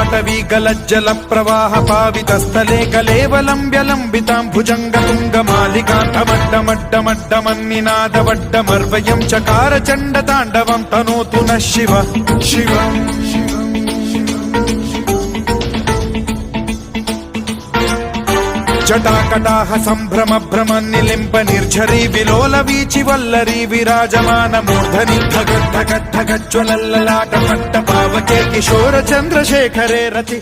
पाटवी गलज्जल प्रवाह पावितस्थले कलेवलम्ब्यलम्बितां भुजङ्गतुङ्गमालिकान्तमड्डमड्डमड्डमन्निनादवड्डमर्वयं चकार चण्डताण्डवं तनोतु नः शिव शिव जटाकटाह सम्भ्रम भ्रम निलिम्ब निर्झरी विलोल वीचि वल्लरी विराजमान मूर्धनि धगद्धगद्धगज्ज्वलल्ललाट पट्ट पावके किशोर चन्द्रशेखरे रति